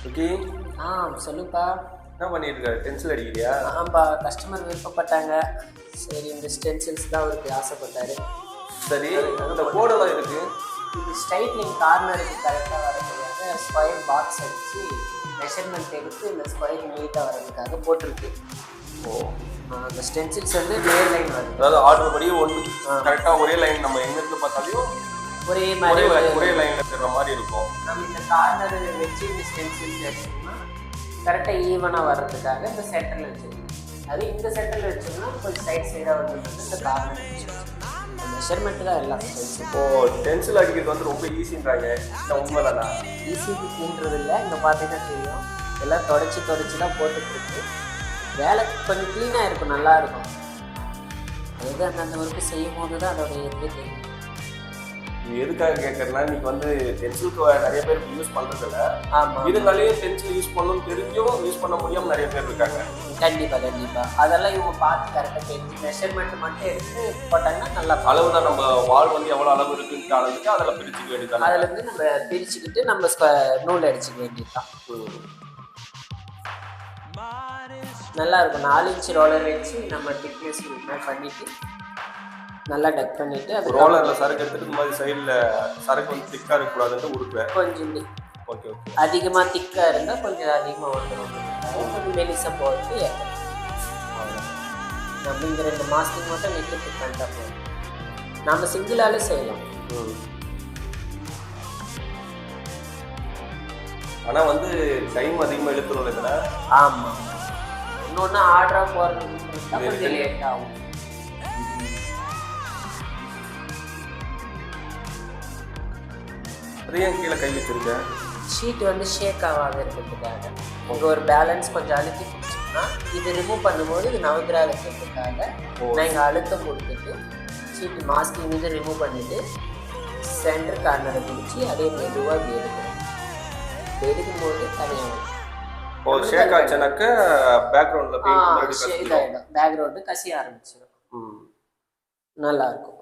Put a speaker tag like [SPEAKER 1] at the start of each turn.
[SPEAKER 1] Okay.
[SPEAKER 2] சொல்லுப்பா.
[SPEAKER 1] என்ன பண்ணிட்டு இருக்க? டென்சில் அடிக்கிறியா?
[SPEAKER 2] ஆமாப்பா, கஸ்டமர் விருப்பப்பட்டாங்க. சரி, இந்த ஸ்டென்சில்ஸ் தான் அவருக்கு ஆசைப்பட்டாரு.
[SPEAKER 1] சரி, அந்த கோடெல்லாம் இருக்கு.
[SPEAKER 2] இது ஸ்ட்ரைட்னிங் கார்னருக்கு கரெக்டாக வரதுக்காக ஸ்கொயர் பாக்ஸ் அடித்து மெஷர்மெண்ட் எடுத்து இந்த ஸ்கொயர் நீட்டாக வர்றதுக்காக போட்டிருக்கு. அந்த ஸ்டென்சில்ஸ் வந்து நேர் லைன் வருது.
[SPEAKER 1] அதாவது ஆர்டர் படி ஒன்று கரெக்டாக ஒரே லைன், நம்ம எங்கேருந்து பார்த்தாலையும்
[SPEAKER 2] ஒரே மாதிரி
[SPEAKER 1] ஒரே லைனில் இருக்கிற மாதிரி இருக்கும்.
[SPEAKER 2] நம்ம இந்த கார்னர் வச்சு இந்த ஸ்டென்சில்ஸ் வச்சோம்னா கரெக்டாக ஈவனாக வர்றதுக்காக இந்த சென்டரில் வச்சுருக்கோம். அது இந்த சென்டரில் வச்சோம்னா கொஞ்சம் சைடாக வந்து இந்த கார்னர் வச்சு மெஷர்மெண்ட்டு தான் எல்லாம்.
[SPEAKER 1] இப்போது டென்சில் அடிக்கிறது வந்து ரொம்ப ஈஸின்றாங்க, உண்மை தானா?
[SPEAKER 2] ஈஸின்றது இல்லை, இங்கே பார்த்தீங்கன்னா தெரியும் எல்லாம் தொடச்சி தான் போட்டுட்ருக்கு. வேலை கொஞ்சம் க்ளீனாக இருக்கும், நல்லாயிருக்கும். அதாவது அந்தந்த ஒர்க்கு செய்யும் போது தான் அதோடைய இது தெரியும்.
[SPEAKER 1] இது எதுக்காக கேட்கறதுனா, இன்னைக்கு வந்து டென்சிலுக்கு நிறைய பேர் யூஸ் பண்ணுறதில்ல.
[SPEAKER 2] ஆமாம்,
[SPEAKER 1] இதனாலேயும் டென்சில் யூஸ் பண்ணணும்னு தெரிஞ்சும் யூஸ் பண்ண முடியாமல் நிறைய பேர் இருக்காங்க.
[SPEAKER 2] கண்டிப்பாக அதெல்லாம் இவங்க பார்த்து கரெக்டாக தெரிஞ்சு மெஷர்மெண்ட் மட்டும் எடுத்து போட்டாங்கன்னா நல்லா.
[SPEAKER 1] அளவு தான், நம்ம வால் வந்து எவ்வளோ அளவு இருக்குன்னு அளவுக்கு அதில் பிரிச்சுக்க வேண்டியது.
[SPEAKER 2] அதிலேருந்து நம்ம பிரிச்சுக்கிட்டு நம்ம நூல் அடிச்சுக்க வேண்டியது தான். நல்லா இருக்கும். 4 இன்ச் ரோலர் வச்சு நம்ம திக்னஸ் பண்ணிட்டு நல்லா டக் பண்ணிட்டு அது
[SPEAKER 1] ரோலரில் சரக்கு எடுத்துட்டு இந்த மாதிரி சைடில் சரக்கு வந்து திக்காக இருக்கக்கூடாதுன்னு உடுப்பேன்.
[SPEAKER 2] கொஞ்சம்
[SPEAKER 1] ஓகே
[SPEAKER 2] அதிகமாக திக்காக இருந்தால் கொஞ்சம் அதிகமாக வந்துடும், கொஞ்சம் மெலிசாக போட்டு நம்ம இந்த 2 மாதத்துக்கு மட்டும் நெட்டு திக் பண்ணிட்டா போதும். நம்ம சிங்கிளாலே செய்யலாம்.
[SPEAKER 1] ஆனால் வந்து டைம் அதிகமாக இழுத்துரும் இதில்.
[SPEAKER 2] ஆமாம், இன்னொன்று ஆர்டராக போகிறது கொஞ்சம் லேட் ஆகும்.
[SPEAKER 1] அதையும் கீழே கை வச்சிருக்கேன்.
[SPEAKER 2] ஷீட் வந்து ஷேக் ஆகாத இருக்கிறதுக்காக இங்கே ஒரு பேலன்ஸ் கொஞ்சம் அழுத்தி பிடிச்சோம்னா இது ரிமூவ் பண்ணும்போது இது நவகிராக இருக்கிறதுக்காக நான் இங்கே அழுத்தம் கொடுத்துட்டு ஷீட் மாஸ்கிங் இது ரிமூவ் பண்ணிவிட்டு சென்டர் கார்னரை பிடிச்சி அதே மெதுவாக இப்படி எடுக்கணும். எடுக்கும்போது தனியாக
[SPEAKER 1] ஷேக் ஆச்சுனாக்க பேக்ரவுண்டில்
[SPEAKER 2] இதாகிடும், பேக்ரவுண்டு கசிய ஆரம்பிச்சிடும். நல்லாயிருக்கும்.